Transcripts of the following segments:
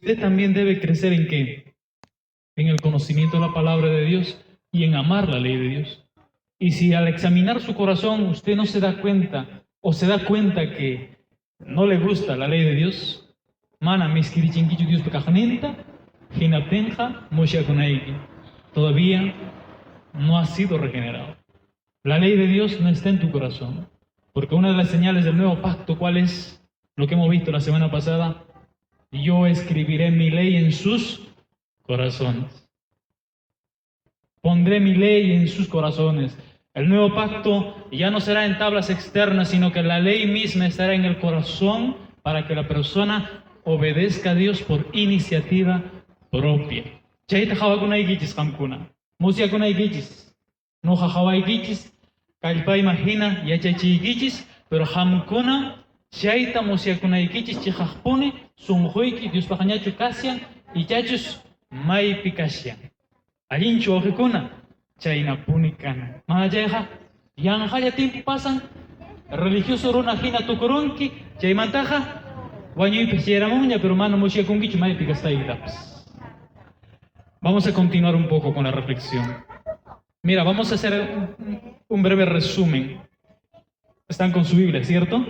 Usted también debe crecer ¿en qué? En el conocimiento de la palabra de Dios y en amar la ley de Dios. Y si al examinar su corazón usted no se da cuenta o se da cuenta que no le gusta la ley de Dios, mana miskirichinkichu Dios pekajanenta, hinatenja moshakunaiki, todavía no ha sido regenerado. La ley de Dios no está en tu corazón, porque una de las señales del nuevo pacto, ¿cuál es? Lo que hemos visto la semana pasada, yo escribiré mi ley en sus corazones. Pondré mi ley en sus corazones. El nuevo pacto ya no será en tablas externas, sino que la ley misma estará en el corazón para que la persona obedezca a Dios por iniciativa propia. Chaita hawakunay gichis kamkuna. Musiakunay gichis. No hahaway gichis. Kalpa imagina yachachi gichis. Pero hamkuna chaita musiakunay gichis chihajpune sumhuiki Dios pajañachu kasian y chachus may pikasian. Alinchu ojikuna chayna punikana. Mahayaja yanjaya tiempo pasan religioso runa hina tukurunki chaymantaja wañuy pecheramuña pero mano mushiakunkichu may pikastaytapas. Vamos a continuar un poco con la reflexión. Mira, vamos a hacer un breve resumen. Están con su Biblia, ¿cierto?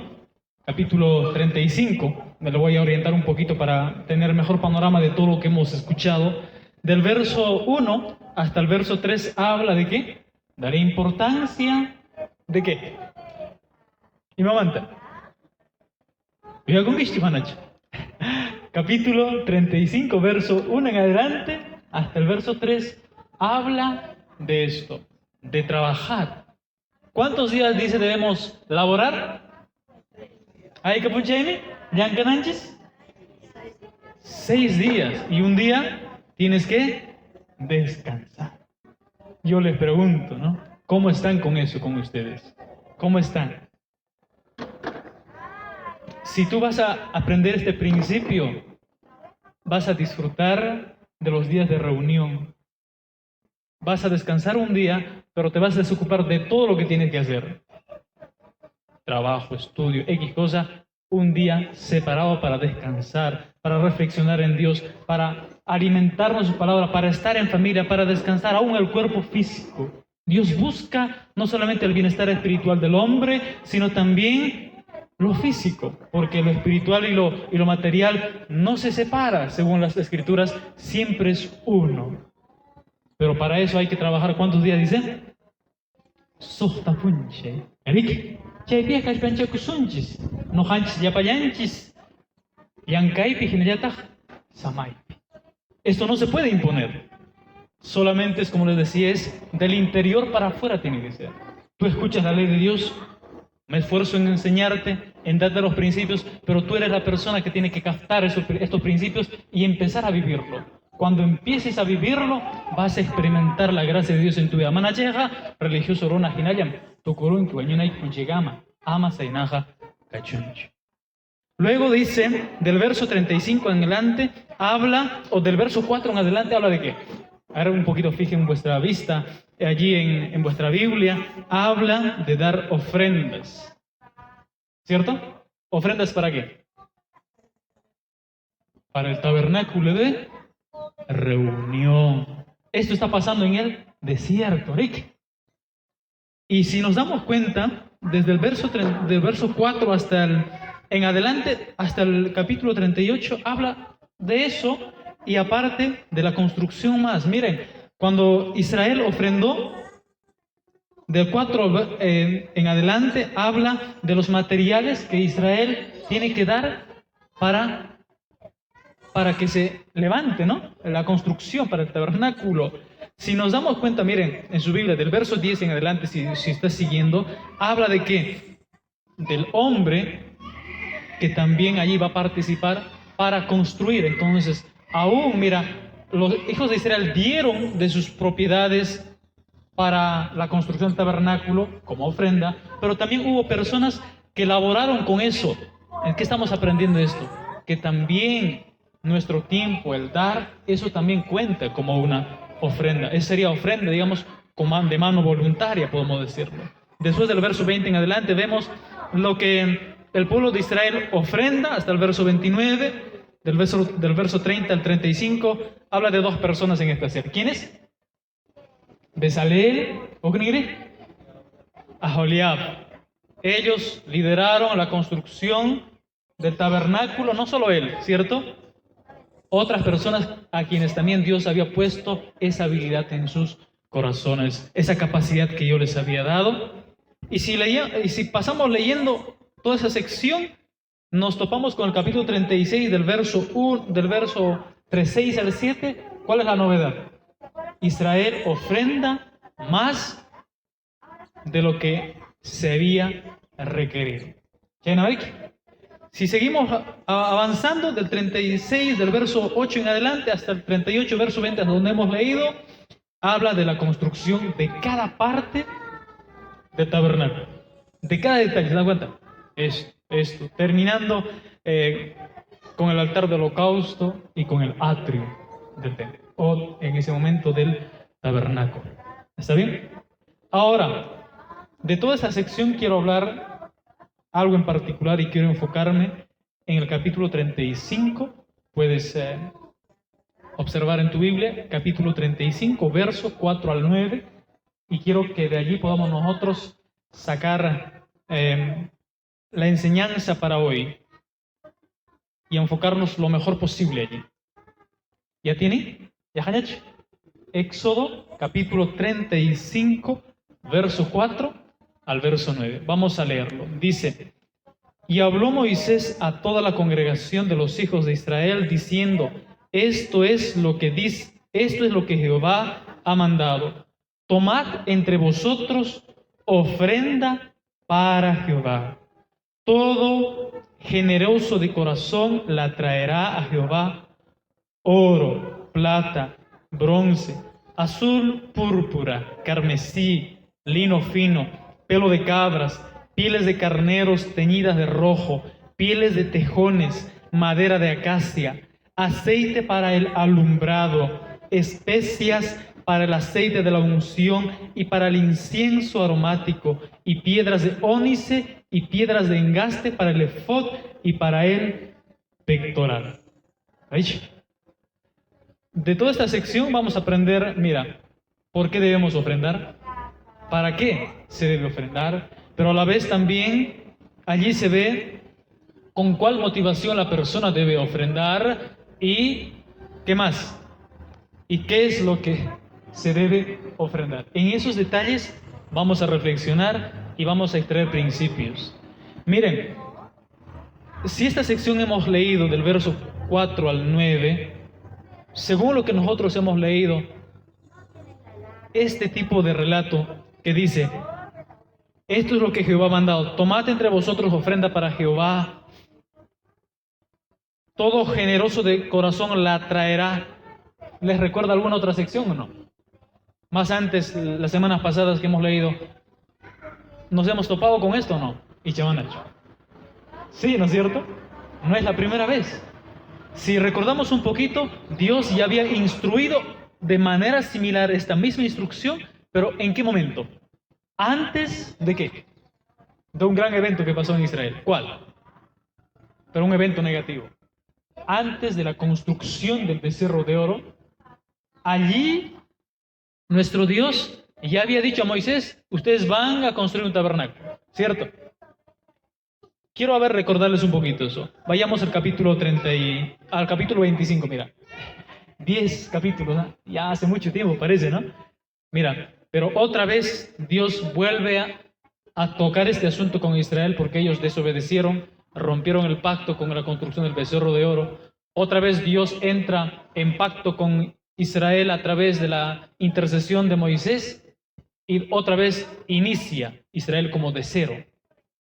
Capítulo 35. Me lo voy a orientar un poquito para tener mejor panorama de todo lo que hemos escuchado. Del verso 1 hasta el verso 3 habla de qué? De la importancia de qué. Y mamanta. Capítulo 35, verso 1 en adelante hasta el verso 3 habla de esto, de trabajar. ¿Cuántos días dice debemos laborar? ¿Hay que punchaime? ¿Yancananches? 6 días. Y un día tienes que descansar. Yo les pregunto, ¿no? ¿Cómo están con eso con ustedes? ¿Cómo están? Si tú vas a aprender este principio, vas a disfrutar de los días de reunión. Vas a descansar un día, pero te vas a desocupar de todo lo que tienes que hacer. Trabajo, estudio, X cosa, un día separado para descansar, para reflexionar en Dios, para alimentarnos de su palabra, para estar en familia, para descansar aún el cuerpo físico. Dios busca no solamente el bienestar espiritual del hombre, sino también lo físico, porque lo espiritual y lo material no se separa, según las Escrituras, siempre es uno. Pero para eso hay que trabajar, ¿cuántos días dice? Sohtapunche. Erik, chaypia kashpancha kusunchis, no hanchis yapayanchis, yankaipi hinayataj, samaipi. Esto no se puede imponer. Solamente es, como les decía, es del interior para afuera tiene que ser. Tú escuchas la ley de Dios, me esfuerzo en enseñarte, en darte los principios, pero tú eres la persona que tiene que captar estos principios y empezar a vivirlo. Cuando empieces a vivirlo, vas a experimentar la gracia de Dios en tu vida. Manacheja, religioso rona hinayam, tukurun kiwañunay kunchigama, ama sainaja kachunch. Luego dice, del verso 35 en adelante, habla, o del verso 4 en adelante, habla de qué. Ahora un poquito fijen en vuestra vista, allí en vuestra Biblia, habla de dar ofrendas. ¿Cierto? ¿Ofrendas para qué? Para el tabernáculo de reunión. Esto está pasando en el desierto, Rick. Y si nos damos cuenta, desde el verso 4 en adelante, hasta el capítulo 38, habla de eso y aparte de la construcción más. Miren, cuando Israel ofrendó, del 4 en adelante, habla de los materiales que Israel tiene que dar para que se levante, ¿no? La construcción para el tabernáculo. Si nos damos cuenta, miren, en su Biblia, del verso 10 en adelante, si estás siguiendo, habla de que del hombre que también allí va a participar para construir. Entonces, aún, mira, los hijos de Israel dieron de sus propiedades para la construcción del tabernáculo como ofrenda, pero también hubo personas que laboraron con eso. ¿En qué estamos aprendiendo esto? Que también nuestro tiempo, el dar, eso también cuenta como una ofrenda. Esa sería ofrenda, digamos, de mano voluntaria, podemos decirlo. Después del verso 20 en adelante vemos lo que el pueblo de Israel ofrenda hasta el verso 29, del verso 30 al 35, habla de dos personas en especial. ¿Quiénes? Bezaleel, Aholiab. Ellos lideraron la construcción del tabernáculo, no solo él, ¿cierto? Otras personas a quienes también Dios había puesto esa habilidad en sus corazones, esa capacidad que yo les había dado. Y si pasamos leyendo toda esa sección, nos topamos con el capítulo 36 del verso 36 al 7. ¿Cuál es la novedad? Israel ofrenda más de lo que se había requerido. Si seguimos avanzando del 36, del verso 8 en adelante, hasta el 38, verso 20, donde hemos leído, habla de la construcción de cada parte del tabernáculo, de cada detalle. ¿Se dan cuenta? Esto, terminando con el altar de holocausto y con el atrio del templo, o en ese momento del tabernáculo. ¿Está bien? Ahora, de toda esa sección quiero hablar algo en particular y quiero enfocarme en el capítulo 35. Puedes observar en tu Biblia, capítulo 35, verso 4 al 9, y quiero que de allí podamos nosotros sacar la enseñanza para hoy y enfocarnos lo mejor posible allí. ¿Ya tiene? ¿Ya Hanech? Éxodo, capítulo 35, verso 4 al verso 9. Vamos a leerlo. Dice: y habló Moisés a toda la congregación de los hijos de Israel, diciendo: esto es lo que Jehová ha mandado. Tomad entre vosotros ofrenda para Jehová. Todo generoso de corazón la traerá a Jehová: oro, plata, bronce, azul, púrpura, carmesí, lino fino, pelo de cabras, pieles de carneros teñidas de rojo, pieles de tejones, madera de acacia, aceite para el alumbrado, especias para el aceite de la unción y para el incienso aromático, y piedras de ónice y piedras de engaste para el efod y para el pectoral. De toda esta sección vamos a aprender, mira, ¿por qué debemos ofrendar? ¿Para qué se debe ofrendar? Pero a la vez también allí se ve con cuál motivación la persona debe ofrendar y ¿qué más? ¿Y qué es lo que se debe ofrendar? En esos detalles vamos a reflexionar y vamos a extraer principios. Miren, si esta sección hemos leído del verso 4 al 9, según lo que nosotros hemos leído, este tipo de relato que dice: esto es lo que Jehová ha mandado, tomad entre vosotros ofrenda para Jehová, todo generoso de corazón la traerá. ¿Les recuerda alguna otra sección o no? Más antes, las semanas pasadas que hemos leído, ¿nos hemos topado con esto o no? Y Chavanacho. Sí, ¿no es cierto? No es la primera vez. Si recordamos un poquito, Dios ya había instruido de manera similar esta misma instrucción, pero ¿en qué momento? ¿Antes de qué? De un gran evento que pasó en Israel. ¿Cuál? Pero un evento negativo. Antes de la construcción del becerro de oro, allí nuestro Dios ya había dicho a Moisés: ustedes van a construir un tabernáculo, ¿cierto? Quiero recordarles un poquito eso. Vayamos al capítulo 25, mira. 10 capítulos, ¿no? Ya hace mucho tiempo parece, ¿no? Mira, pero otra vez Dios vuelve a tocar este asunto con Israel porque ellos desobedecieron, rompieron el pacto con la construcción del becerro de oro. Otra vez Dios entra en pacto con Israel a través de la intercesión de Moisés y otra vez inicia Israel como de cero.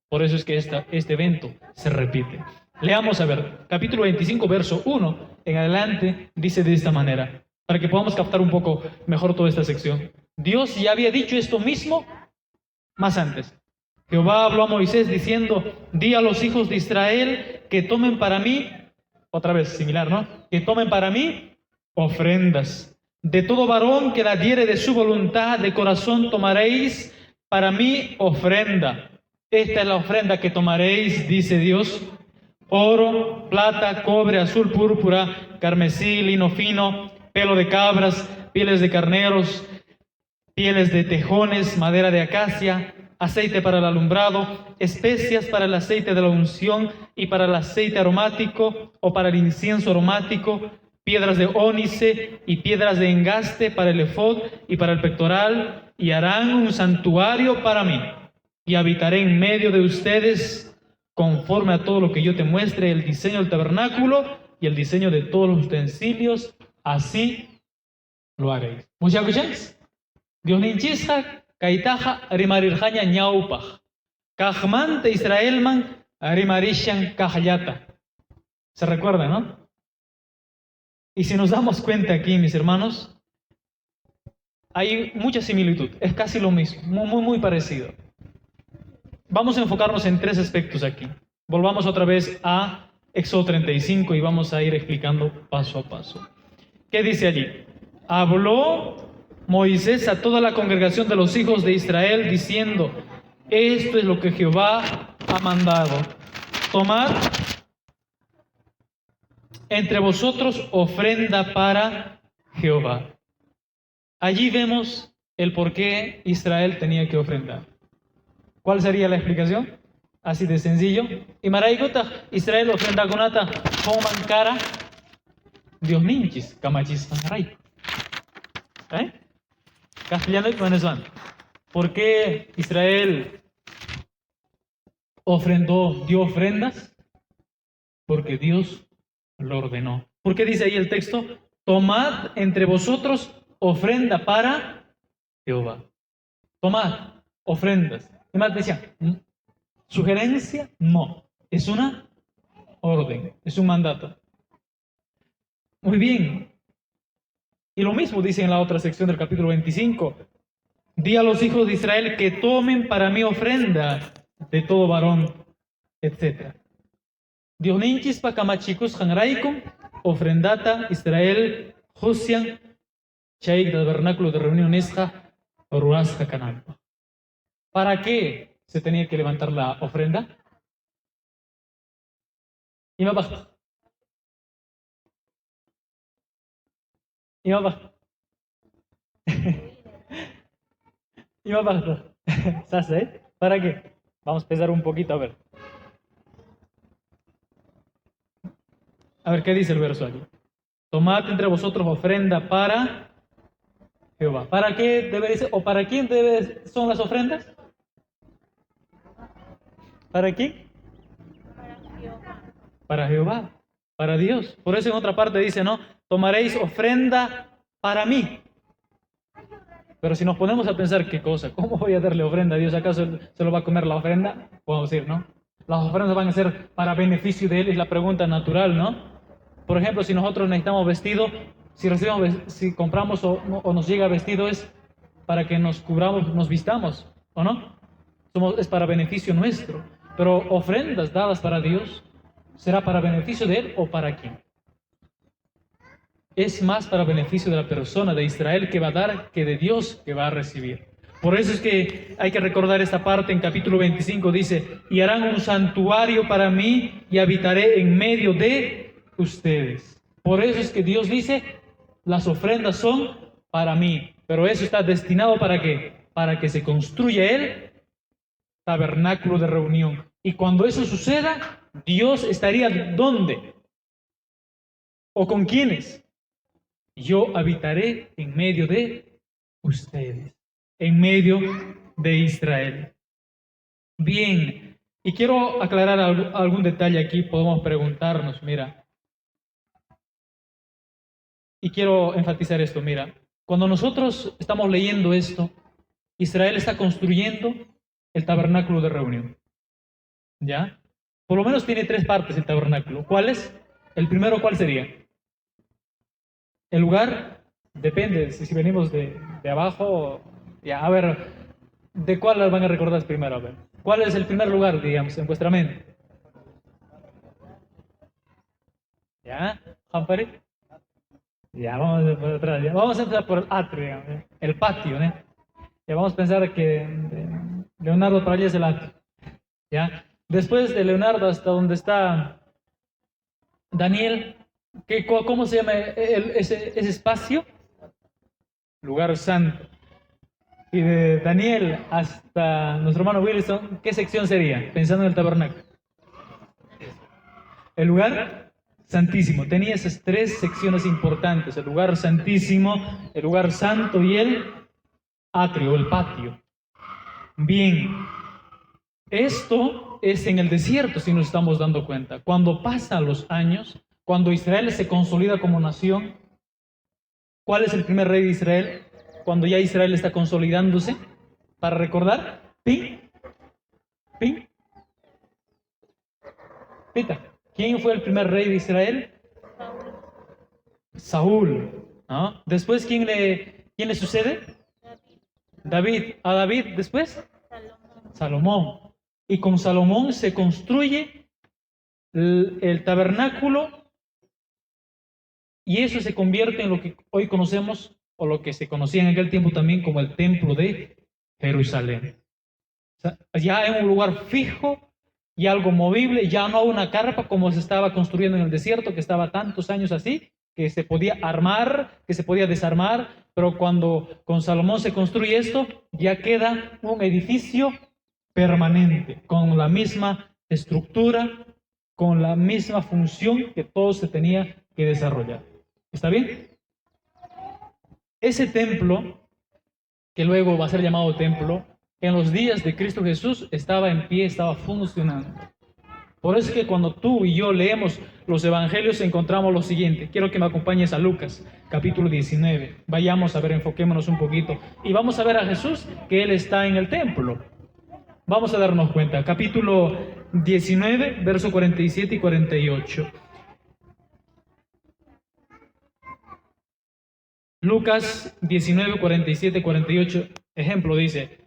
Por eso es que este evento se repite. Leamos capítulo 25, verso 1 en adelante, dice de esta manera, para que podamos captar un poco mejor toda esta sección. Dios ya había dicho esto mismo más antes. Jehová habló a Moisés diciendo: di a los hijos de Israel que tomen para mí, otra vez similar, ¿no? Que tomen para mí ofrendas. De todo varón que la diere de su voluntad de corazón tomaréis para mí ofrenda. Esta es la ofrenda que tomaréis, dice Dios: oro, plata, cobre, azul, púrpura, carmesí, lino fino, pelo de cabras, pieles de carneros, pieles de tejones, madera de acacia, aceite para el alumbrado, especias para el aceite de la unción y para el aceite aromático o para el incienso aromático, piedras de ónice y piedras de engaste para el efod y para el pectoral, y harán un santuario para mí, y habitaré en medio de ustedes conforme a todo lo que yo te muestre, el diseño del tabernáculo y el diseño de todos los utensilios, así lo haréis. Muchachos, Dios ninchisha kaitaja rimarirjaña ñaupaj. Kajman de Israelman rimarishan kajayata. ¿Se recuerda, no? Y si nos damos cuenta aquí, mis hermanos, hay mucha similitud. Es casi lo mismo, muy parecido. Vamos a enfocarnos en tres aspectos aquí. Volvamos otra vez a Éxodo 35 y vamos a ir explicando paso a paso. ¿Qué dice allí? Habló Moisés a toda la congregación de los hijos de Israel diciendo: esto es lo que Jehová ha mandado. Tomad entre vosotros ofrenda para Jehová. Allí vemos el por qué Israel tenía que ofrendar. ¿Cuál sería la explicación? Así de sencillo. Y maraigota Israel ofrenda gunata coman cara Dios ninchis kamachis fanray. Castellano y venezolano. ¿Por qué Israel dio ofrendas? Porque Dios lo ordenó. ¿Por qué dice ahí el texto? Tomad entre vosotros ofrenda para Jehová. Tomad ofrendas. Y más decía, sugerencia, no. Es una orden, es un mandato. Muy bien. Y lo mismo dice en la otra sección del capítulo 25. Di a los hijos de Israel que tomen para mí ofrenda de todo varón, etc. Dios ninchis pa kamachicus hanraikon, ofrendata Israel, Josian, Chaik del vernáculo de reunión esja, Ruasja canal. ¿Para qué se tenía que levantar la ofrenda? Y más bajo. Y más bajo. Y más bajo. ¿Para qué? Vamos a pensar un poquito, a ver. A ver, ¿qué dice el verso allí? Tomad entre vosotros ofrenda para Jehová. ¿Para qué debe ser? ¿O para quién son las ofrendas? ¿Para quién? Para Jehová, para Dios. Por eso en otra parte dice, ¿no? Tomaréis ofrenda para mí. Pero si nos ponemos a pensar, ¿qué cosa? ¿Cómo voy a darle ofrenda a Dios? ¿Acaso se lo va a comer la ofrenda? Podemos decir, ¿no? Las ofrendas van a ser para beneficio de Él, es la pregunta natural, ¿no? Por ejemplo, si nosotros necesitamos vestido, si compramos o nos llega vestido, es para que nos cubramos, nos vistamos, ¿o no? Es para beneficio nuestro. Pero ofrendas dadas para Dios, ¿será para beneficio de Él o para quién? Es más para beneficio de la persona de Israel que va a dar que de Dios que va a recibir. Por eso es que hay que recordar esta parte en capítulo 25, dice, y harán un santuario para mí y habitaré en medio de ustedes. Por eso es que Dios dice, las ofrendas son para mí, pero eso está destinado ¿para qué? Para que se construya el tabernáculo de reunión. Y cuando eso suceda, Dios estaría ¿dónde? ¿O con quiénes? Yo habitaré en medio de ustedes, en medio de Israel. Bien, y quiero aclarar algún detalle aquí, podemos preguntarnos, mira. Y quiero enfatizar esto, mira. Cuando nosotros estamos leyendo esto, Israel está construyendo el tabernáculo de reunión. ¿Ya? Por lo menos tiene tres partes el tabernáculo. ¿Cuáles? El primero, ¿cuál sería? El lugar, depende, si venimos de abajo, ya, a ver, ¿de cuál las van a recordar primero? A ver, ¿cuál es el primer lugar, digamos, en vuestra mente? ¿Ya? ¿Jampari? Ya, vamos por atrás, ya. Vamos a empezar por el atrio, digamos, el patio, ¿no? Ya vamos a pensar que Leonardo para allá es el atrio, ¿ya? Después de Leonardo hasta donde está Daniel, ¿cómo se llama ese espacio? Lugar santo. Y de Daniel hasta nuestro hermano Wilson, ¿qué sección sería? Pensando en el tabernáculo. El lugar santísimo. Tenía esas tres secciones importantes: el lugar santísimo, el lugar santo y el atrio, el patio. Bien, esto es en el desierto, si nos estamos dando cuenta. Cuando pasan los años, cuando Israel se consolida como nación, ¿cuál es el primer rey de Israel? Cuando ya Israel está consolidándose, para recordar, Pita. ¿Quién fue el primer rey de Israel? Saúl. ¿No? Después, ¿quién le sucede? David. ¿A David después? Salomón. Y con Salomón se construye el tabernáculo, y eso se convierte en lo que hoy conocemos, o lo que se conocía en aquel tiempo también como el templo de Jerusalén. O sea, ya en un lugar fijo y algo movible, ya no una carpa como se estaba construyendo en el desierto, que estaba tantos años así, que se podía armar, que se podía desarmar, pero cuando con Salomón se construye esto, ya queda un edificio permanente, con la misma estructura, con la misma función que todo se tenía que desarrollar. ¿Está bien? Ese templo, que luego va a ser llamado templo, en los días de Cristo Jesús estaba en pie, estaba funcionando. Por eso es que cuando tú y yo leemos los evangelios encontramos lo siguiente. Quiero que me acompañes a Lucas, capítulo 19. Vayamos a ver, enfoquémonos un poquito. Y vamos a ver a Jesús, que Él está en el templo. Vamos a darnos cuenta. Capítulo 19, verso 47 y 48. Lucas 19, 47 y 48. Ejemplo, dice: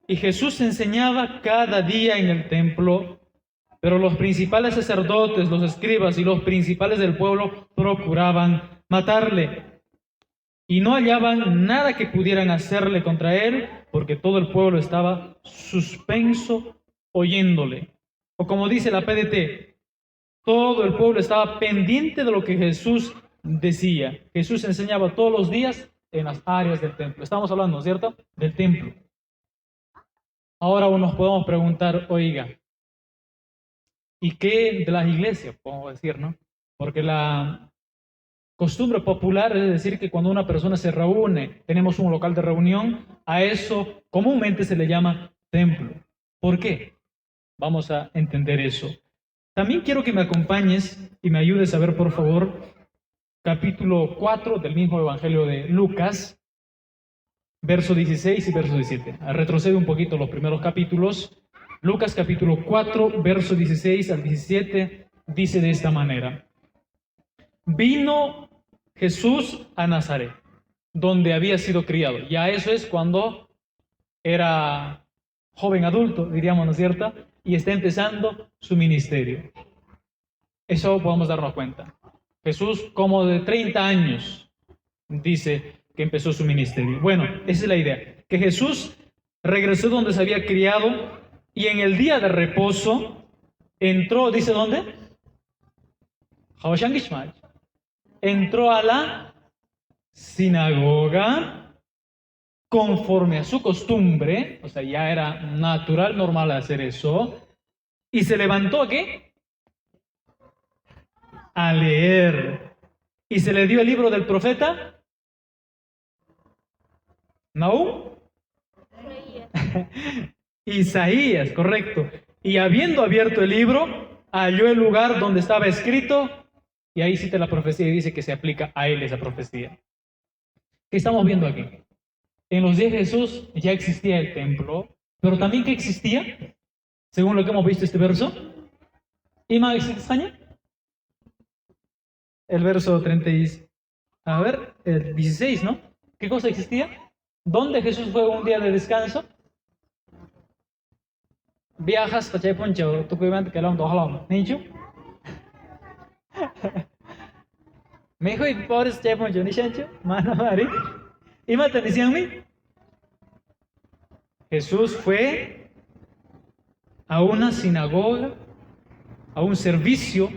y Jesús enseñaba cada día en el templo, pero los principales sacerdotes, los escribas y los principales del pueblo procuraban matarle. Y no hallaban nada que pudieran hacerle contra él, porque todo el pueblo estaba suspenso oyéndole. O como dice la PDT, todo el pueblo estaba pendiente de lo que Jesús decía. Jesús enseñaba todos los días en las áreas del templo. Estamos hablando, ¿cierto?, del templo. Ahora nos podemos preguntar, oiga, ¿y qué de las iglesias? Podemos decir, ¿no? Porque la costumbre popular es decir que cuando una persona se reúne, tenemos un local de reunión, a eso comúnmente se le llama templo. ¿Por qué? Vamos a entender eso. También quiero que me acompañes y me ayudes a ver, por favor, capítulo 4 del mismo Evangelio de Lucas, verso 16 y verso 17. Retrocede un poquito los primeros capítulos. Lucas capítulo 4, verso 16 al 17, dice de esta manera: vino Jesús a Nazaret, donde había sido criado. Ya eso es cuando era joven adulto, diríamos, ¿no es cierto? Y está empezando su ministerio. Eso podemos darnos cuenta. Jesús, como de 30 años, dice que empezó su ministerio. Bueno, esa es la idea. Que Jesús regresó donde se había criado y en el día de reposo entró, ¿dice dónde? Entró a la sinagoga conforme a su costumbre, o sea, ya era natural, normal hacer eso, y se levantó ¿a qué? A leer. Y se le dio el libro del profeta Nahum. Isaías, correcto. Y habiendo abierto el libro, halló el lugar donde estaba escrito, y ahí cita la profecía y dice que se aplica a él esa profecía. ¿Qué estamos viendo aquí? En los días de Jesús ya existía el templo, pero también ¿qué existía? Según lo que hemos visto este verso. ¿Y más extraña? El verso 30 a ver, el 16, ¿no? ¿Qué cosa existía? ¿Dónde Jesús fue un día de descanso? Viajas para Chayponcho, tu cuidan que lo hablamos, ¿nicho? Me dijo, y pobres Chayponcho, ¿ni chancho? Mano, Mari. ¿Y matan decían mí? Jesús fue a una sinagoga, a un servicio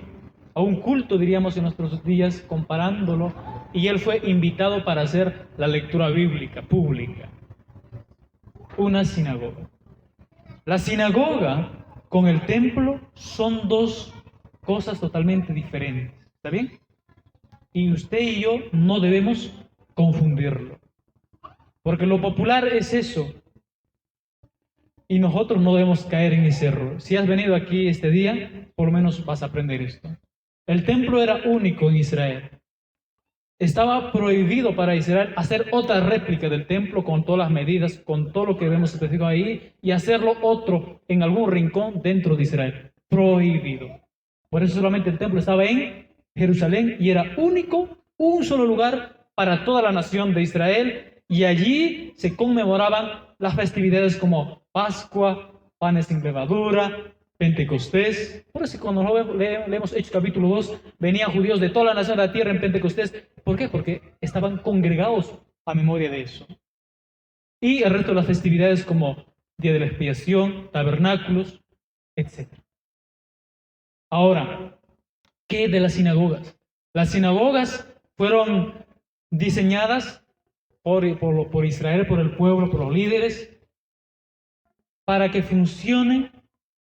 a un culto, diríamos en nuestros días, comparándolo, y él fue invitado para hacer la lectura bíblica pública. Una sinagoga. La sinagoga con el templo son dos cosas totalmente diferentes, ¿está bien? Y usted y yo no debemos confundirlo, porque lo popular es eso, y nosotros no debemos caer en ese error. Si has venido aquí este día, por lo menos vas a aprender esto. El templo era único en Israel. Estaba prohibido para Israel hacer otra réplica del templo con todas las medidas, con todo lo que vemos específico ahí, y hacerlo otro en algún rincón dentro de Israel. Prohibido. Por eso solamente el templo estaba en Jerusalén y era único, un solo lugar para toda la nación de Israel, y allí se conmemoraban las festividades como Pascua, panes sin levadura, Pentecostés. Por eso cuando leemos Hechos capítulo 2, venían judíos de toda la nación de la tierra en Pentecostés. ¿Por qué? Porque estaban congregados a memoria de eso. Y el resto de las festividades como Día de la Expiación, Tabernáculos, etc. Ahora, ¿qué de las sinagogas? Las sinagogas fueron diseñadas por Israel, por el pueblo, por los líderes, para que funcionen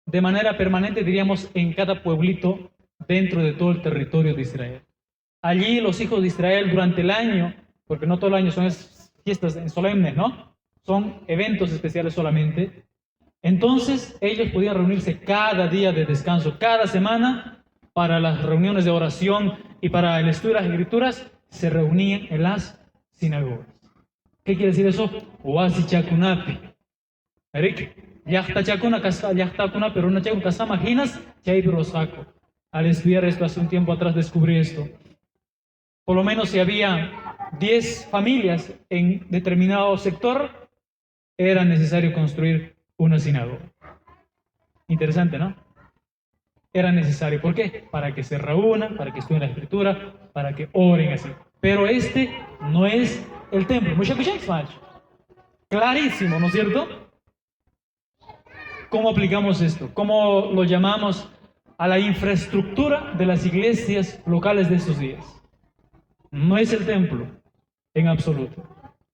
de manera permanente, diríamos, en cada pueblito dentro de todo el territorio de Israel. Allí los hijos de Israel durante el año, porque no todo el año son fiestas solemnes, ¿no? Son eventos especiales solamente. Entonces ellos podían reunirse cada día de descanso, cada semana, para las reuniones de oración y para el estudio de las escrituras, se reunían en las sinagogas. ¿Qué quiere decir eso? Oasi chakunapi. Pero una chaku kasama ginas, saco. Al estudiar esto hace un tiempo atrás descubrí esto. Por lo menos si había 10 familias en determinado sector, era necesario construir una sinagoga. Interesante, ¿no? Era necesario. ¿Por qué? Para que se reúnan, para que estudien la escritura, para que oren así. Pero este no es el templo. Clarísimo, ¿no es cierto? ¿Cómo aplicamos esto? ¿Cómo lo llamamos a la infraestructura de las iglesias locales de estos días? No es el templo, en absoluto.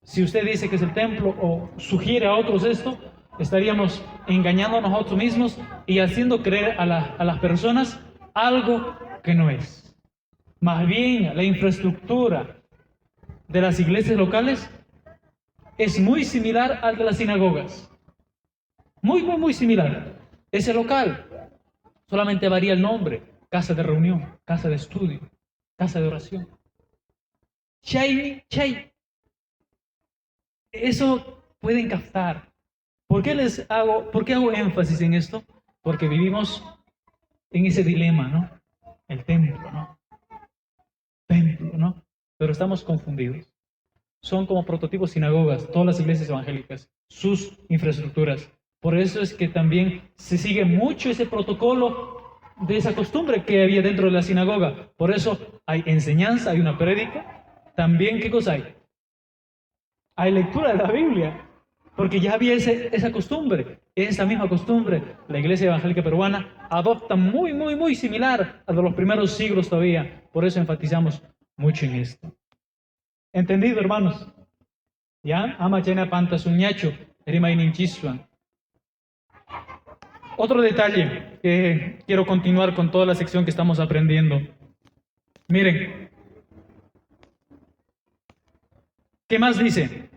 Si usted dice que es el templo o sugiere a otros esto, estaríamos engañando a nosotros mismos y haciendo creer a las personas algo que no es. Más bien, la infraestructura de las iglesias locales es muy similar al de las sinagogas. Muy similar. Ese local solamente varía el nombre: casa de reunión, casa de estudio, casa de oración. Chay. Eso pueden captar. ¿Por qué hago énfasis en esto? Porque vivimos en ese dilema, ¿no? El templo, ¿no? Templo, ¿no? Pero estamos confundidos. Son como prototipos sinagogas, todas las iglesias evangélicas, sus infraestructuras. Por eso es que también se sigue mucho ese protocolo de esa costumbre que había dentro de la sinagoga. Por eso hay enseñanza, hay una prédica. También, ¿qué cosa hay? Hay lectura de la Biblia, porque ya había esa costumbre. Esa misma costumbre, la iglesia evangélica peruana adopta muy similar a de los primeros siglos todavía. Por eso enfatizamos mucho en esto. ¿Entendido, hermanos? ¿Ya? Ama chena panta suñacho, erima ininchiswan. Otro detalle que quiero continuar con toda la sección que estamos aprendiendo. Miren, ¿qué más dice?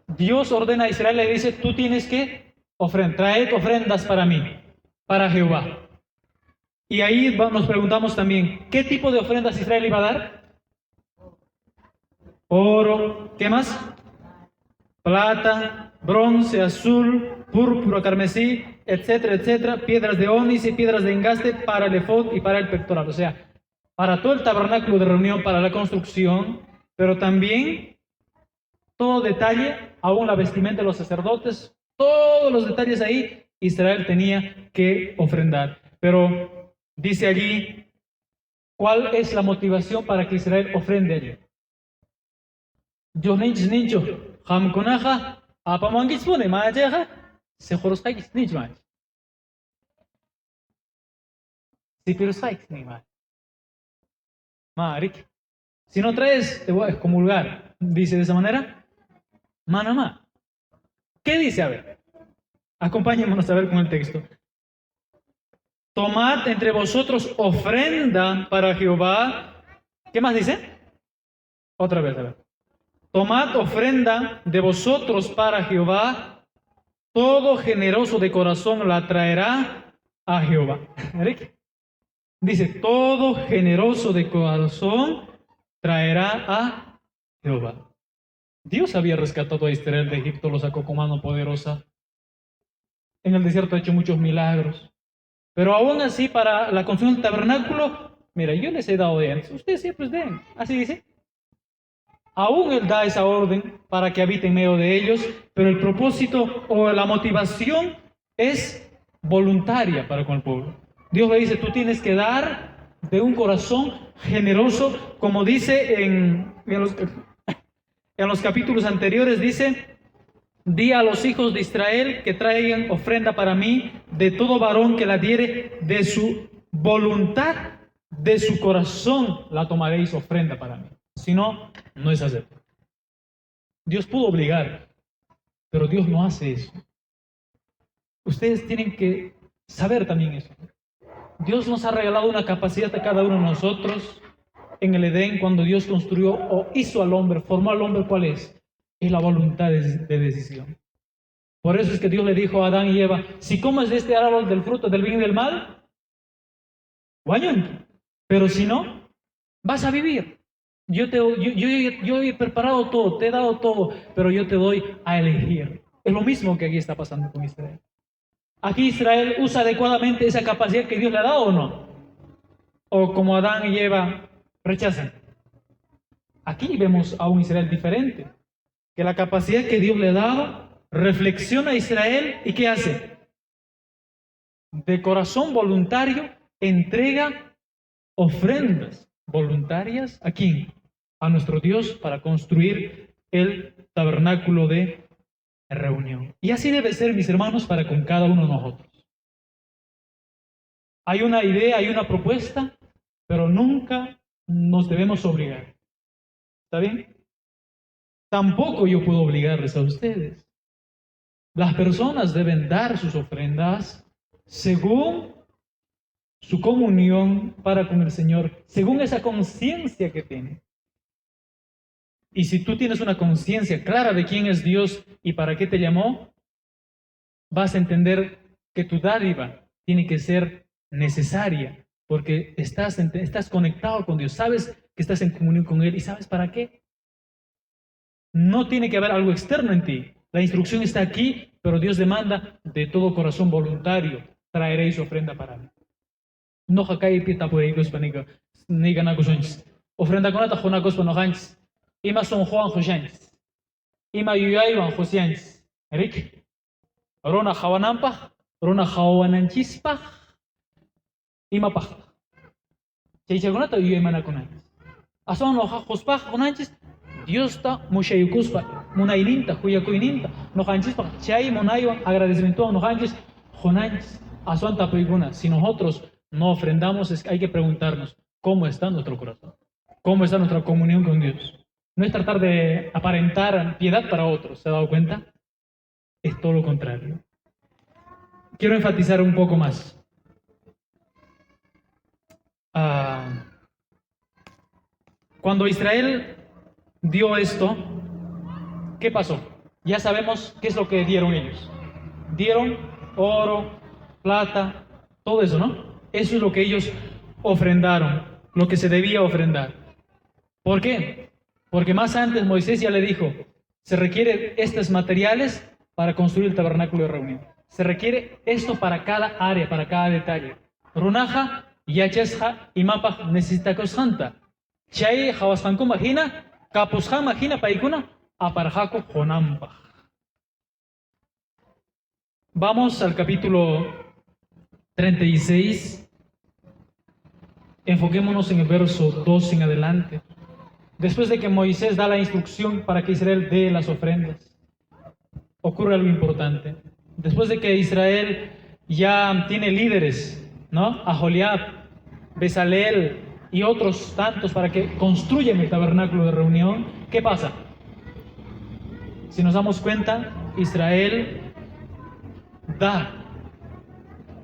Dios ordena a Israel y le dice: tú tienes que traer ofrendas para mí, para Jehová. Y ahí nos preguntamos también, ¿qué tipo de ofrendas Israel iba a dar? Oro, ¿qué más? Plata, bronce, azul, púrpura, carmesí, etcétera, piedras de ónice y piedras de engaste para el efod y para el pectoral. O sea, para todo el tabernáculo de reunión, para la construcción, pero también todo detalle, aún la vestimenta de los sacerdotes, todos los detalles ahí, Israel tenía que ofrendar. Pero dice allí, ¿cuál es la motivación para que Israel ofrende allí? Sí, pero sabes, ni más. Maric. Si no traes, te voy a excomulgar. Dice de esa manera. Manamá. ¿Qué dice? A ver. Acompáñenos a ver con el texto. Tomad entre vosotros ofrenda para Jehová. ¿Qué más dice? Otra vez, a ver. Tomad ofrenda de vosotros para Jehová. Todo generoso de corazón la traerá a Jehová. Dice, todo generoso de corazón traerá a Jehová. Dios había rescatado a Israel de Egipto, lo sacó con mano poderosa. En el desierto ha hecho muchos milagros. Pero aún así, para la construcción del tabernáculo, mira, yo les he dado de antes. Ustedes siempre den. Así dice. Aún Él da esa orden para que habite en medio de ellos, pero el propósito o la motivación es voluntaria para con el pueblo. Dios le dice, tú tienes que dar de un corazón generoso, como dice en los capítulos anteriores, dice, di a los hijos de Israel que traigan ofrenda para mí, de todo varón que la diere de su voluntad, de su corazón la tomaréis ofrenda para mí. Si no, no es acepto. Dios pudo obligar, pero Dios no hace eso. Ustedes tienen que saber también eso. Dios nos ha regalado una capacidad a cada uno de nosotros en el Edén cuando Dios construyó o hizo al hombre, formó al hombre. ¿Cuál es? Es la voluntad de decisión. Por eso es que Dios le dijo a Adán y Eva, si comes de este árbol del fruto del bien y del mal, guañón. Pero si no, vas a vivir. Yo he preparado todo, te he dado todo, pero yo te doy a elegir. Es lo mismo que aquí está pasando con Israel. Aquí Israel usa adecuadamente esa capacidad que Dios le ha dado, ¿o no? O como Adán y Eva rechazan. Aquí vemos a un Israel diferente, que la capacidad que Dios le ha dado, reflexiona a Israel y ¿qué hace? De corazón voluntario entrega ofrendas voluntarias. ¿A quién? A nuestro Dios para construir el tabernáculo de reunión. Y así debe ser, mis hermanos, para con cada uno de nosotros. Hay una idea, hay una propuesta, pero nunca nos debemos obligar. ¿Está bien? Tampoco yo puedo obligarles a ustedes. Las personas deben dar sus ofrendas según su comunión para con el Señor, según esa conciencia que tienen. Y si tú tienes una conciencia clara de quién es Dios y para qué te llamó, vas a entender que tu dádiva tiene que ser necesaria, porque estás conectado con Dios, sabes que estás en comunión con Él y sabes para qué. No tiene que haber algo externo en ti. La instrucción está aquí, pero Dios demanda de todo corazón voluntario, traeréis ofrenda para mí. No jakai pita por ellos paniga, ni gana cosonches. Ofrenda con ata jona cospa no hanches. Ima son Juan Joshanches. Ima yuyaywan Josianches. Erik. Rona jawanampaj, rona jawananchispa. Ima paj. Chaychagonata yuyay mana conanches. Ason no jospa conanches. Dios ta mushayukuspa, munaininta, huyakuyninta, no hanchispa, chay monaywan agradecimiento no hanches, jonanches, ason peiguna. Si nosotros no ofrendamos, hay que preguntarnos cómo está nuestro corazón, cómo está nuestra comunión con Dios. No es tratar de aparentar piedad para otros, ¿se ha dado cuenta? Es todo lo contrario. Quiero enfatizar un poco más. Cuando Israel dio esto, ¿qué pasó? Ya sabemos qué es lo que dieron ellos. Dieron oro, plata, todo eso, ¿no? Eso es lo que ellos ofrendaron, lo que se debía ofrendar. ¿Por qué? Porque más antes Moisés ya le dijo, se requieren estos materiales para construir el tabernáculo de reunión. Se requiere esto para cada área, para cada detalle. Runaja, yachesja, imapaj, necesita cosjanta. Chay, jawasjanku magina, kapusja magina paikuna, aparjaku jonampa. Vamos al capítulo 36. Enfoquémonos en el verso 2 en adelante. Después de que Moisés da la instrucción para que Israel dé las ofrendas, ocurre algo importante. Después de que Israel ya tiene líderes, ¿no? Aholiab Bezalel y otros tantos para que construyan el tabernáculo de reunión, ¿qué pasa? Si nos damos cuenta, Israel da.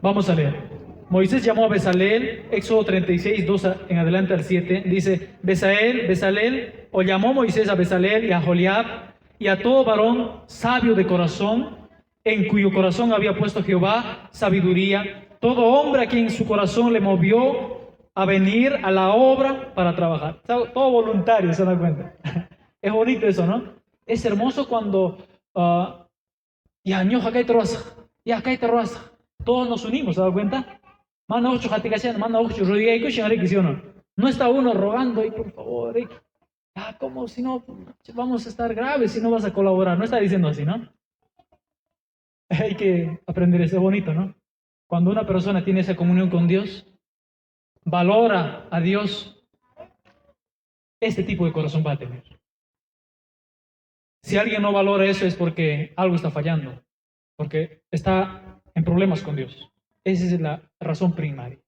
Vamos a leer. Moisés llamó a Bezalel, Éxodo 36, 2 en adelante al 7, dice, Bezalel, o llamó Moisés a Bezalel y a Joliab y a todo varón sabio de corazón, en cuyo corazón había puesto Jehová sabiduría, todo hombre a quien su corazón le movió a venir a la obra para trabajar. Todo voluntario, ¿se dan cuenta? Es bonito eso, ¿no? Es hermoso cuando ya todos nos unimos, ¿se dan cuenta? No está uno rogando, y por favor, como si no, vamos a estar graves si no vas a colaborar. No está diciendo así, ¿no? Hay que aprender eso, es bonito, ¿no? Cuando una persona tiene esa comunión con Dios, valora a Dios, este tipo de corazón va a tener. Si alguien no valora eso es porque algo está fallando, porque está en problemas con Dios. Esa es la razón primaria.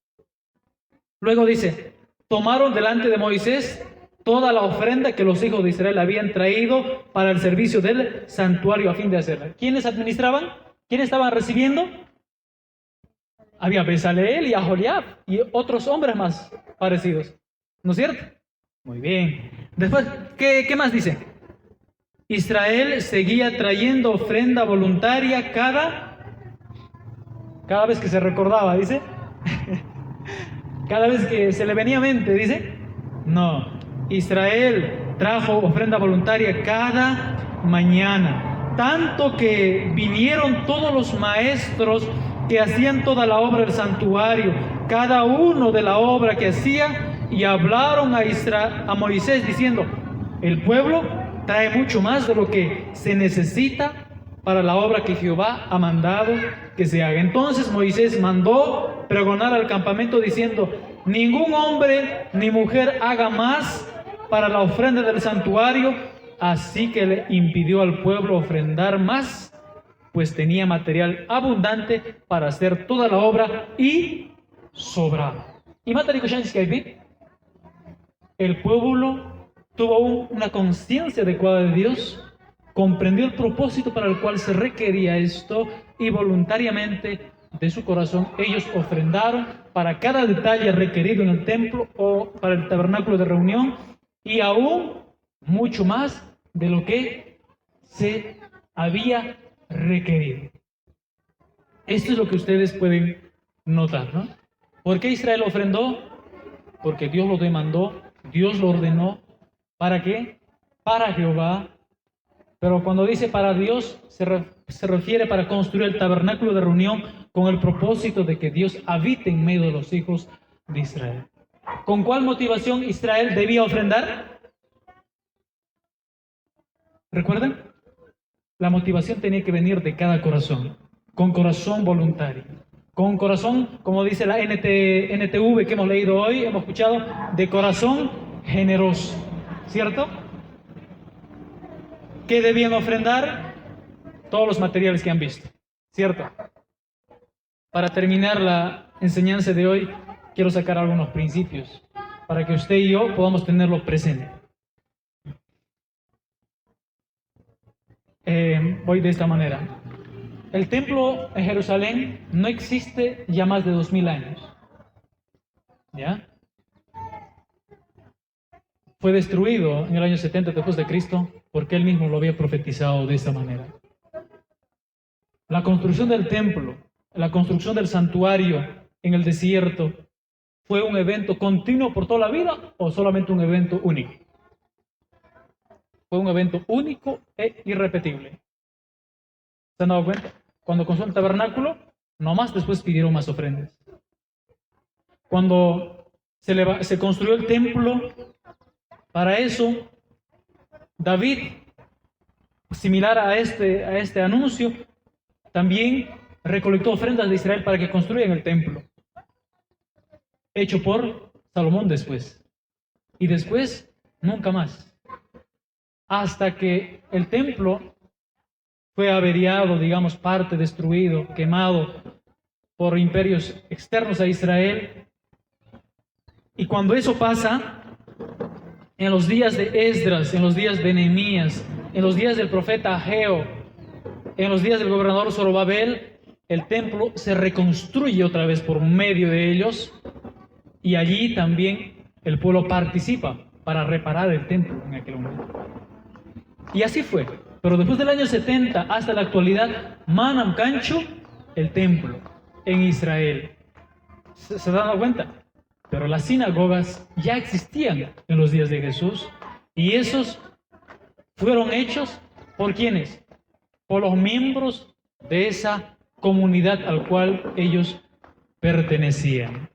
Luego dice, tomaron delante de Moisés toda la ofrenda que los hijos de Israel habían traído para el servicio del santuario a fin de hacerla. ¿Quiénes administraban? ¿Quiénes estaban recibiendo? Había Bezaleel y Aholiab y otros hombres más parecidos. ¿No es cierto? Muy bien. Después, ¿qué más dice? Israel seguía trayendo ofrenda voluntaria cada vez que se recordaba, dice. Cada vez que se le venía a mente, dice. No, Israel trajo ofrenda voluntaria cada mañana. Tanto que vinieron todos los maestros que hacían toda la obra del santuario, cada uno de la obra que hacía, y hablaron a Moisés diciendo, el pueblo trae mucho más de lo que se necesita para la obra que Jehová ha mandado que se haga. Entonces Moisés mandó pregonar al campamento diciendo, ningún hombre ni mujer haga más para la ofrenda del santuario, así que le impidió al pueblo ofrendar más, pues tenía material abundante para hacer toda la obra y sobraba. Y el pueblo tuvo una conciencia adecuada de Dios, comprendió el propósito para el cual se requería esto y voluntariamente de su corazón ellos ofrendaron para cada detalle requerido en el templo o para el tabernáculo de reunión y aún mucho más de lo que se había requerido. Esto es lo que ustedes pueden notar, ¿no? ¿Por qué Israel ofrendó? Porque Dios lo demandó, Dios lo ordenó. ¿Para qué? Para Jehová. Pero cuando dice para Dios, se refiere para construir el tabernáculo de reunión con el propósito de que Dios habite en medio de los hijos de Israel. ¿Con cuál motivación Israel debía ofrendar? ¿Recuerdan? La motivación tenía que venir de cada corazón, con corazón voluntario, con corazón, como dice la NTV que hemos leído hoy, hemos escuchado, de corazón generoso, ¿cierto? ¿Qué debían ofrendar? Todos los materiales que han visto, ¿cierto? Para terminar la enseñanza de hoy, quiero sacar algunos principios para que usted y yo podamos tenerlos presentes. Voy de esta manera. El templo en Jerusalén no existe ya más de 2000 años. ¿Ya? Fue destruido en el año 70 después de Cristo porque él mismo lo había profetizado de esta manera. La construcción del templo, la construcción del santuario en el desierto, ¿fue un evento continuo por toda la vida o solamente un evento único? Fue un evento único e irrepetible. ¿Se han dado cuenta? Cuando construyó el tabernáculo, nomás después pidieron más ofrendas. Cuando se construyó el templo, para eso, David, similar a este anuncio, también recolectó ofrendas de Israel para que construyan el templo, hecho por Salomón después. Y después, nunca más. Hasta que el templo fue averiado, digamos, parte destruido, quemado por imperios externos a Israel. Y cuando eso pasa, en los días de Esdras, en los días de Nehemías, en los días del profeta Ageo, en los días del gobernador Zorobabel, el templo se reconstruye otra vez por medio de ellos, y allí también el pueblo participa para reparar el templo en aquel momento. Y así fue. Pero después del año 70 hasta la actualidad, Manam Cancho, el templo en Israel. ¿Se dan cuenta? Pero las sinagogas ya existían en los días de Jesús, y esos fueron hechos ¿por quiénes? Por los miembros de esa comunidad al cual ellos pertenecían.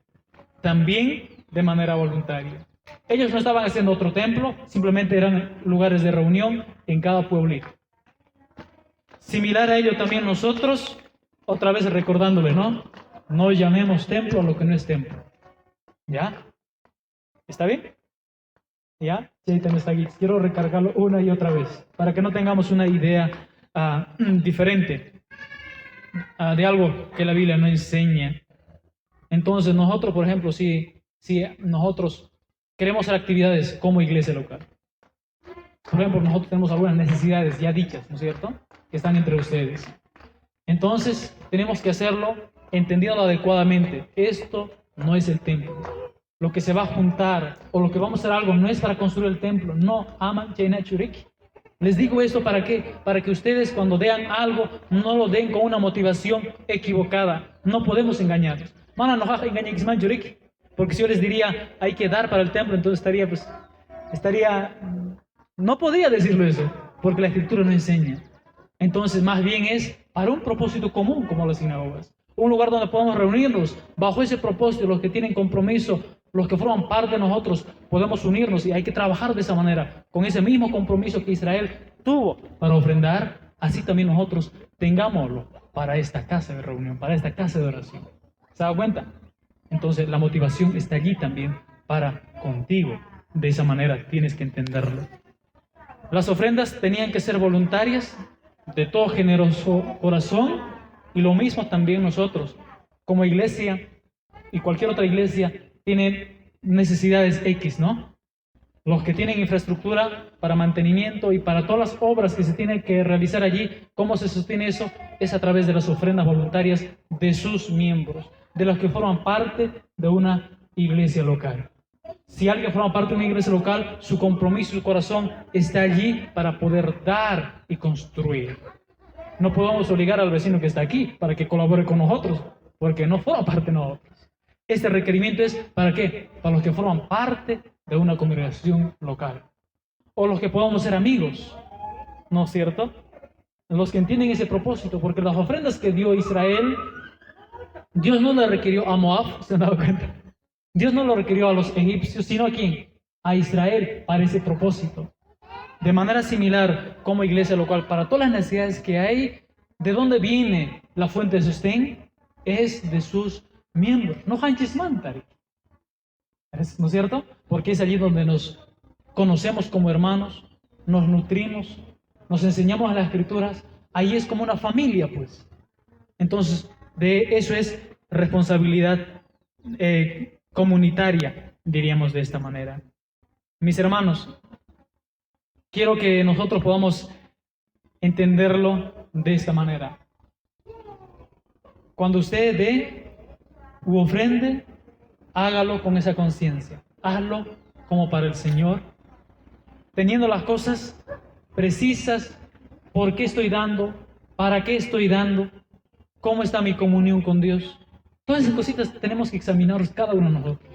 También de manera voluntaria. Ellos no estaban haciendo otro templo, simplemente eran lugares de reunión en cada pueblito. Similar a ello también nosotros, otra vez recordándole, ¿no? No llamemos templo a lo que no es templo. ¿Ya? ¿Está bien? ¿Ya? Sí, está aquí. Quiero recargarlo una y otra vez, para que no tengamos una idea diferente de algo que la Biblia no enseña. Entonces nosotros, por ejemplo, si nosotros queremos hacer actividades como iglesia local, por ejemplo, nosotros tenemos algunas necesidades ya dichas, ¿no es cierto?, que están entre ustedes. Entonces tenemos que hacerlo entendiendo adecuadamente. Esto no es el templo. Lo que se va a juntar o lo que vamos a hacer algo no es para construir el templo. No, aman Jaina Churik. Les digo esto para qué, para que ustedes cuando den algo no lo den con una motivación equivocada. No podemos engañarlos. Mana no engañen Churik, porque si yo les diría hay que dar para el templo, entonces no podría decirlo eso, porque la escritura no enseña. Entonces más bien es para un propósito común como las sinagogas. Un lugar donde podamos reunirnos bajo ese propósito. Los que tienen compromiso, los que forman parte de nosotros, podemos unirnos, y hay que trabajar de esa manera, con ese mismo compromiso que Israel tuvo para ofrendar. Así también nosotros tengámoslo para esta casa de reunión, para esta casa de oración. ¿Se da cuenta? Entonces la motivación está allí también para contigo. De esa manera tienes que entenderlo. Las ofrendas tenían que ser voluntarias, de todo generoso corazón, y lo mismo también nosotros, como iglesia y cualquier otra iglesia, tiene necesidades X, ¿no? Los que tienen infraestructura para mantenimiento y para todas las obras que se tienen que realizar allí, ¿cómo se sostiene eso? Es a través de las ofrendas voluntarias de sus miembros, de los que forman parte de una iglesia local. Si alguien forma parte de una iglesia local, su compromiso, su corazón está allí para poder dar y construir. No podemos obligar al vecino que está aquí para que colabore con nosotros, porque no forma parte de nosotros. Este requerimiento es ¿para qué? Para los que forman parte de una congregación local, o los que podamos ser amigos, ¿no es cierto? Los que entienden ese propósito, porque las ofrendas que dio Israel, Dios no le requirió a Moab, ¿se han dado cuenta? Dios no lo requirió a los egipcios, sino ¿a quién? A Israel, para ese propósito. De manera similar, como iglesia local, para todas las necesidades que hay, ¿de dónde viene la fuente de sostén? Es de sus miembros. No hanchis mantari. ¿No es cierto? Porque es allí donde nos conocemos como hermanos, nos nutrimos, nos enseñamos las escrituras. Ahí es como una familia, pues. Entonces, de eso es responsabilidad comunitaria, diríamos de esta manera. Mis hermanos, quiero que nosotros podamos entenderlo de esta manera. Cuando usted dé u ofrende, hágalo con esa conciencia. Hazlo como para el Señor, teniendo las cosas precisas. ¿Por qué estoy dando? ¿Para qué estoy dando? ¿Cómo está mi comunión con Dios? Todas esas cositas tenemos que examinarlas cada uno de nosotros.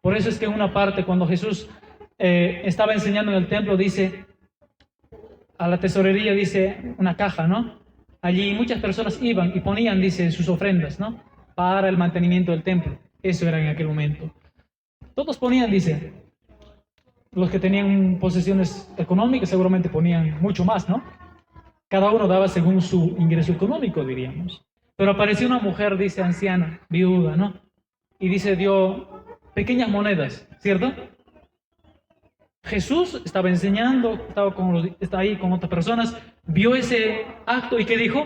Por eso es que en una parte, cuando Jesús estaba enseñando en el templo, dice, a la tesorería, dice, una caja, ¿no? Allí muchas personas iban y ponían, dice, sus ofrendas, ¿no? Para el mantenimiento del templo. Eso era en aquel momento. Todos ponían, dice, los que tenían posesiones económicas seguramente ponían mucho más, ¿no? Cada uno daba según su ingreso económico, diríamos. Pero apareció una mujer, dice, anciana, viuda, ¿no? Y dice, dio pequeñas monedas, ¿cierto? Jesús estaba enseñando, estaba ahí con otras personas, vio ese acto y ¿qué dijo?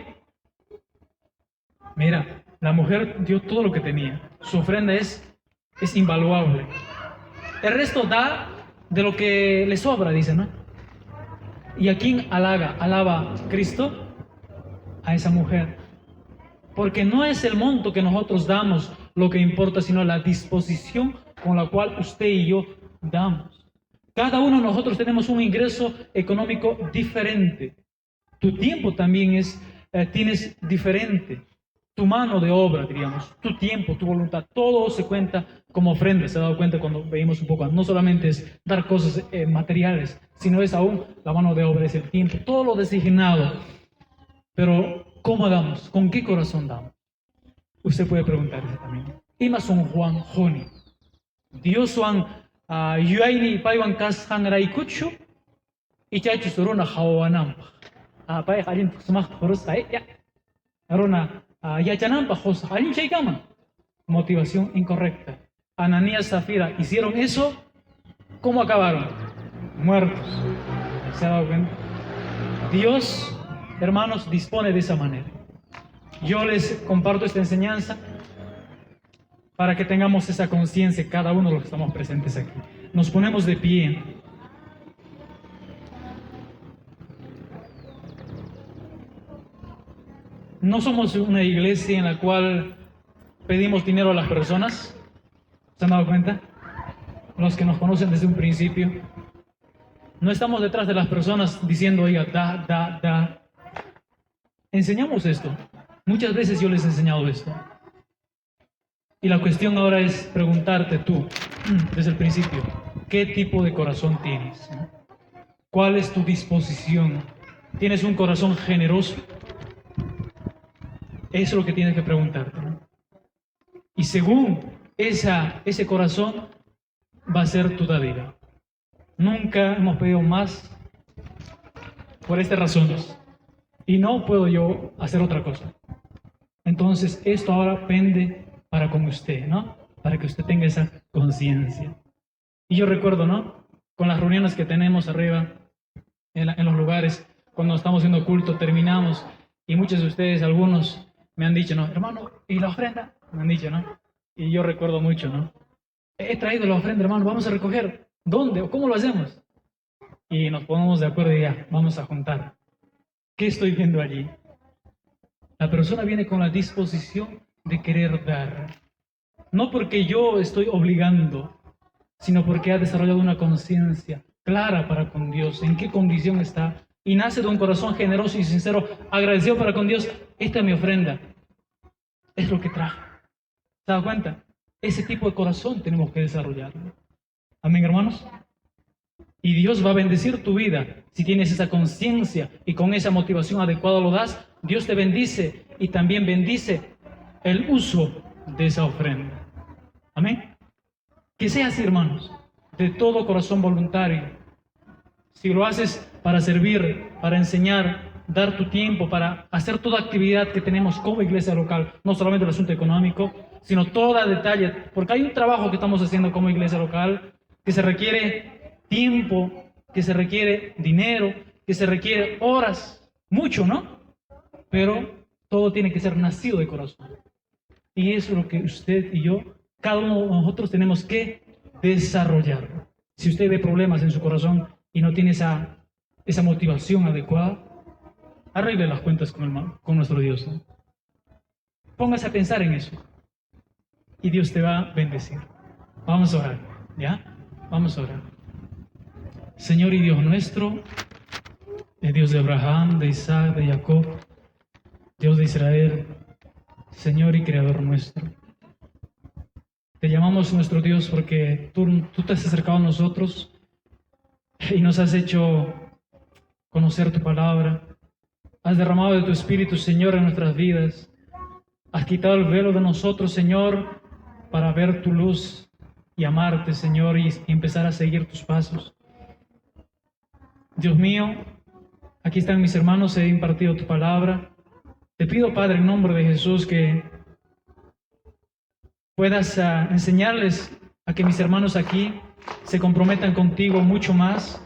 Mira, la mujer dio todo lo que tenía. Su ofrenda es es invaluable. El resto da de lo que le sobra, dice, ¿no? ¿Y a quién alaba Cristo? A esa mujer. Porque no es el monto que nosotros damos lo que importa, sino la disposición con la cual usted y yo damos. Cada uno de nosotros tenemos un ingreso económico diferente. Tu tiempo también tienes diferente. Tu mano de obra, diríamos, tu tiempo, tu voluntad, todo se cuenta como ofrenda. Se ha dado cuenta cuando veíamos un poco, no solamente es dar cosas materiales, sino es aún la mano de obra, es el tiempo, todo lo designado. Pero, ¿cómo damos? ¿Con qué corazón damos? Usted puede preguntarse también. Ima son Juan Joni. Dios Juan Yuaini Paiwan Kas Hangraikuchu y Chachu Suruna Hawanam. Pai Halin Sumak Horusai ya. Aruna Yachanampa Jos Halin Chaikama. Motivación incorrecta. Ananías y Zafira hicieron eso. ¿Cómo acabaron? Muertos. ¿Se ha dado cuenta? Dios, hermanos, dispone de esa manera. Yo les comparto esta enseñanza para que tengamos esa conciencia, cada uno de los que estamos presentes aquí. Nos ponemos de pie. No somos una iglesia en la cual pedimos dinero a las personas. ¿Se han dado cuenta? Los que nos conocen desde un principio. No estamos detrás de las personas diciendo, oiga, da. Enseñamos esto. Muchas veces yo les he enseñado esto. Y la cuestión ahora es preguntarte tú, desde el principio, ¿qué tipo de corazón tienes? ¿Cuál es tu disposición? ¿Tienes un corazón generoso? Eso es lo que tienes que preguntarte, ¿no? Y según ese corazón va a ser tu dádiva. Nunca hemos pedido más por estas razones. Y no puedo yo hacer otra cosa. Entonces, esto ahora pende para con usted, ¿no? Para que usted tenga esa conciencia. Y yo recuerdo, ¿no? Con las reuniones que tenemos arriba, en los lugares, cuando estamos haciendo culto, terminamos, y muchos de ustedes, algunos, me han dicho, ¿no? Hermano, ¿y la ofrenda? Me han dicho, ¿no? Y yo recuerdo mucho, ¿no? He traído la ofrenda, hermano, vamos a recoger. ¿Dónde? ¿O cómo lo hacemos? Y nos ponemos de acuerdo y ya, vamos a juntar. ¿Qué estoy viendo allí? La persona viene con la disposición de querer dar. No porque yo estoy obligando, sino porque ha desarrollado una conciencia clara para con Dios, en qué condición está, y nace de un corazón generoso y sincero, agradecido para con Dios. Esta es mi ofrenda. Es lo que traje. ¿Se da cuenta? Ese tipo de corazón tenemos que desarrollarlo. Amén, hermanos. Y Dios va a bendecir tu vida si tienes esa conciencia y con esa motivación adecuada lo das. Dios te bendice y también bendice el uso de esa ofrenda. Amén. Que sea así, hermanos, de todo corazón voluntario. Si lo haces para servir, para enseñar, dar tu tiempo, para hacer toda actividad que tenemos como iglesia local, no solamente el asunto económico, sino toda detalle, porque hay un trabajo que estamos haciendo como iglesia local que se requiere tiempo, que se requiere dinero, que se requiere horas, mucho, ¿no? Pero todo tiene que ser nacido de corazón. Y eso es lo que usted y yo, cada uno de nosotros tenemos que desarrollar. Si usted ve problemas en su corazón y no tiene esa motivación adecuada, arregle las cuentas con nuestro Dios, ¿no? Póngase a pensar en eso y Dios te va a bendecir. Vamos a orar, ¿ya? Vamos a orar. Señor y Dios nuestro, el Dios de Abraham, de Isaac, de Jacob, Dios de Israel, Señor y Creador nuestro. Te llamamos nuestro Dios porque tú te has acercado a nosotros y nos has hecho conocer tu palabra. Has derramado de tu Espíritu, Señor, en nuestras vidas. Has quitado el velo de nosotros, Señor, para ver tu luz y amarte, Señor, y empezar a seguir tus pasos. Dios mío, aquí están mis hermanos, he impartido tu palabra. Te pido, Padre, en nombre de Jesús, que puedas enseñarles a que mis hermanos aquí se comprometan contigo mucho más,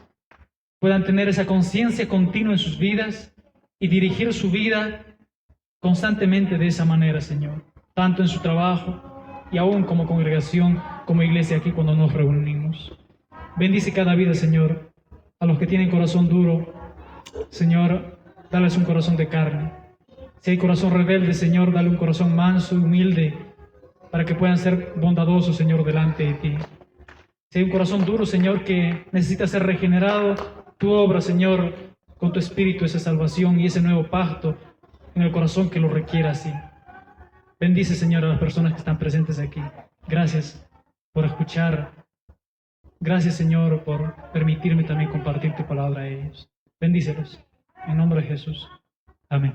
puedan tener esa conciencia continua en sus vidas y dirigir su vida constantemente de esa manera, Señor, tanto en su trabajo y aún como congregación como iglesia aquí cuando nos reunimos. Bendice cada vida, Señor. A los que tienen corazón duro, Señor, dales un corazón de carne. Si hay corazón rebelde, Señor, dale un corazón manso y humilde para que puedan ser bondadosos, Señor, delante de ti. Si hay un corazón duro, Señor, que necesita ser regenerado, tu obra, Señor, con tu espíritu, esa salvación y ese nuevo pacto en el corazón que lo requiera así. Bendice, Señor, a las personas que están presentes aquí. Gracias por escuchar. Gracias, Señor, por permitirme también compartir tu palabra a ellos. Bendícelos. En nombre de Jesús. Amén.